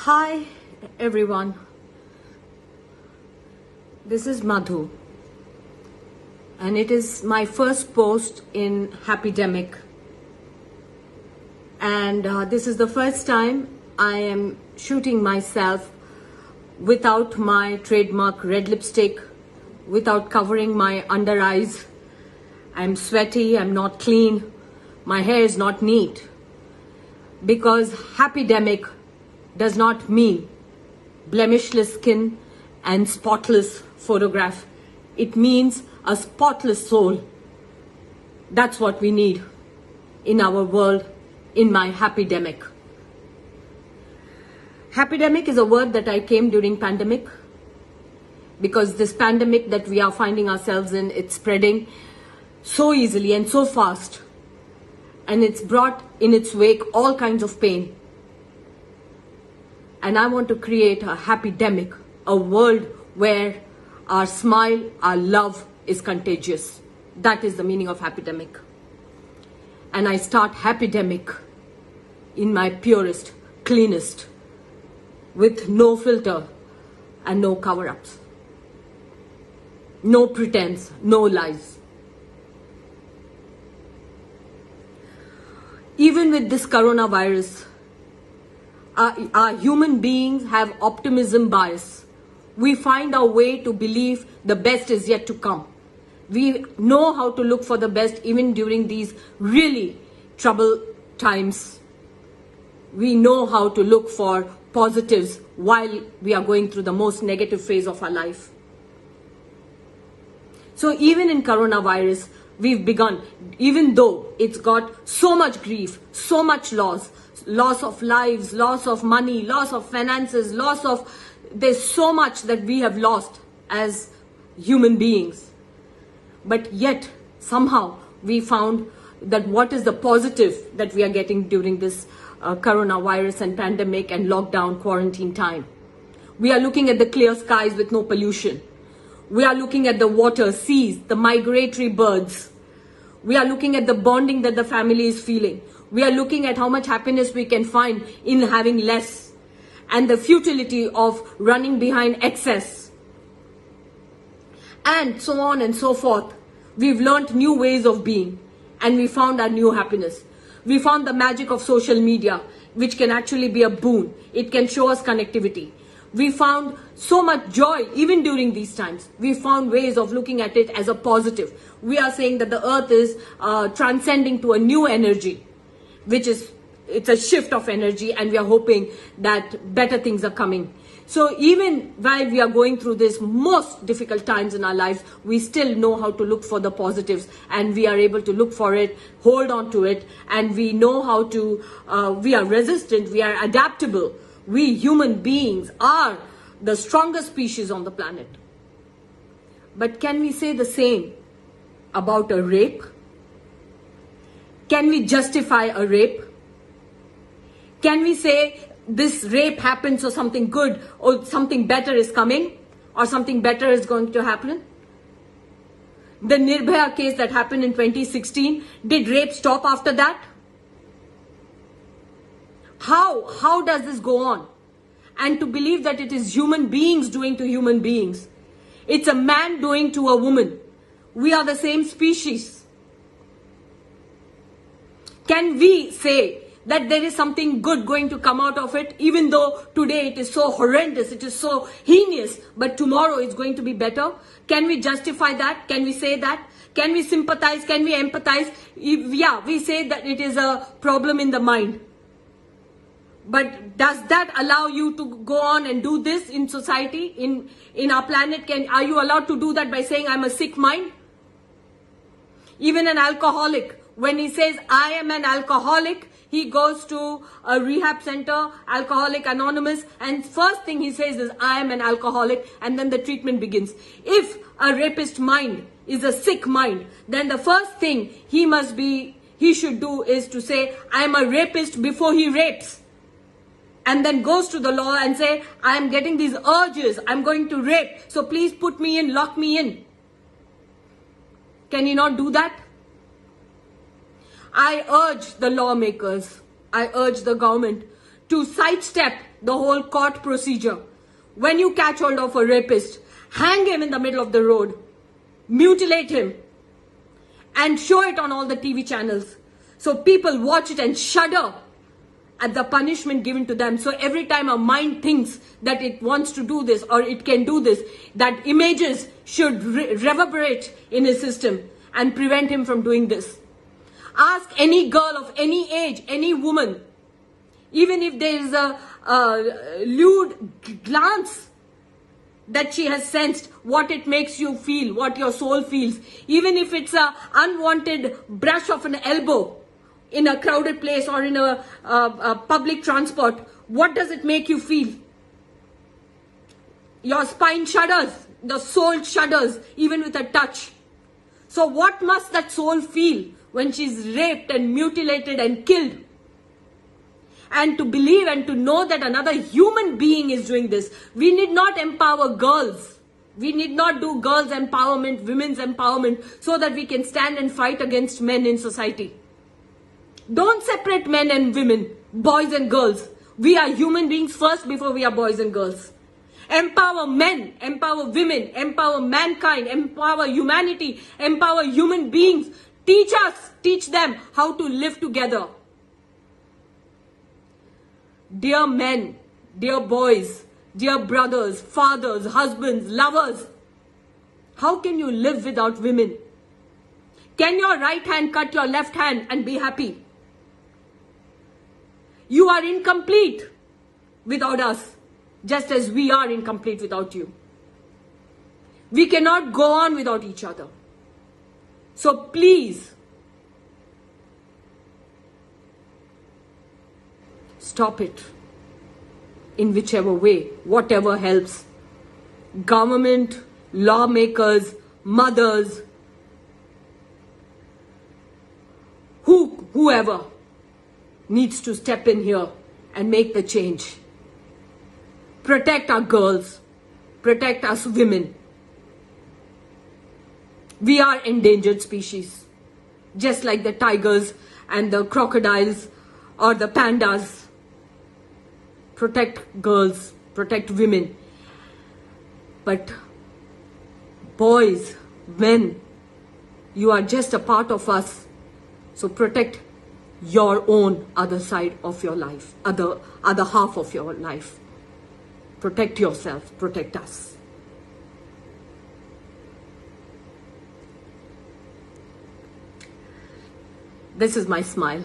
Hi everyone, this is Madhu and it is my first post in Happydemic, and this is the first time I am shooting myself without my trademark red lipstick, without covering my under eyes. I'm sweaty, I'm not clean, my hair is not neat, because Happydemic does not mean blemishless skin and spotless photograph. It means a spotless soul. That's what we need in our world, in my Happydemic. Happydemic is a word that I came during pandemic, because this pandemic that we are finding ourselves in, it's spreading so easily and so fast, and it's brought in its wake all kinds of pain. And I want to create a Happydemic, a world where our smile, our love is contagious. That is the meaning of Happydemic. And I start Happydemic in my purest, cleanest, with no filter and no cover-ups. No pretense, no lies. Even with this coronavirus, our human beings have optimism bias. We find our way to believe the best is yet to come. We know how to look for the best even during these really troubled times. We know how to look for positives while we are going through the most negative phase of our life. So even in coronavirus, we've begun, even though it's got so much grief, so much loss of lives, loss of money, loss of finances, there's so much that we have lost as human beings. But yet, somehow, we found that what is the positive that we are getting during this coronavirus and pandemic and lockdown quarantine time. We are looking at the clear skies with no pollution. We are looking at the water, seas, the migratory birds. We are looking at the bonding that the family is feeling. We are looking at how much happiness we can find in having less, and the futility of running behind excess, and so on and so forth. We've learned new ways of being, and we found our new happiness. We found the magic of social media, which can actually be a boon. It can show us connectivity. We found so much joy even during these times. We found ways of looking at it as a positive. We are saying that the earth is transcending to a new energy, it's a shift of energy, and we are hoping that better things are coming. So even while we are going through this most difficult times in our lives, we still know how to look for the positives, and we are able to look for it, hold on to it, and we know how to, we are resistant, we are adaptable. We human beings are the strongest species on the planet. But can we say the same about a rape? Can we justify a rape? Can we say this rape happened so something good or something better is coming or something better is going to happen? The Nirbhaya case that happened in 2016, did rape stop after that? How does this go on? And to believe that it is human beings doing to human beings. It's a man doing to a woman. We are the same species. Can we say that there is something good going to come out of it, even though today it is so horrendous, it is so heinous, but tomorrow it's going to be better? Can we justify that? Can we say that? Can we sympathize? Can we empathize? Yeah, we say that it is a problem in the mind. But does that allow you to go on and do this in society, in our planet? Are you allowed to do that by saying I'm a sick mind? Even an alcoholic, when he says I am an alcoholic, he goes to a rehab center, Alcoholic Anonymous, and first thing he says is I am an alcoholic, and then the treatment begins. If a rapist mind is a sick mind, then the first thing he should do is to say I am a rapist before he rapes. And then goes to the law and say, I am getting these urges, I'm going to rape, so please put me in, lock me in. Can you not do that? I urge the lawmakers, I urge the government to sidestep the whole court procedure. When you catch hold of a rapist, hang him in the middle of the road, mutilate him, and show it on all the TV channels. So people watch it and shudder at the punishment given to them. So every time a mind thinks that it wants to do this or it can do this, that images should reverberate in his system and prevent him from doing this. Ask any girl of any age, any woman, even if there is a lewd glance that she has sensed, what it makes you feel, what your soul feels. Even if it's an unwanted brush of an elbow in a crowded place or in a public transport, what does it make you feel? Your spine shudders, the soul shudders, even with a touch. So what must that soul feel when she's raped and mutilated and killed? And to believe and to know that another human being is doing this. We need not empower girls. We need not do girls' empowerment, women's empowerment, so that we can stand and fight against men in society. Don't separate men and women, boys and girls. We are human beings first before we are boys and girls. Empower men, empower women, empower mankind, empower humanity, empower human beings. Teach us, teach them how to live together. Dear men, dear boys, dear brothers, fathers, husbands, lovers, how can you live without women? Can your right hand cut your left hand and be happy? You are incomplete without us, just as we are incomplete without you. We cannot go on without each other. So please, stop it in whichever way, whatever helps. Government, lawmakers, mothers, whoever needs to step in here and make the change. Protect our girls, protect us women. We are endangered species, just like the tigers and the crocodiles or the pandas. Protect girls, protect women. But boys, men, you are just a part of us. So protect your own other side of your life, other half of your life. Protect yourself, protect us. This is my smile.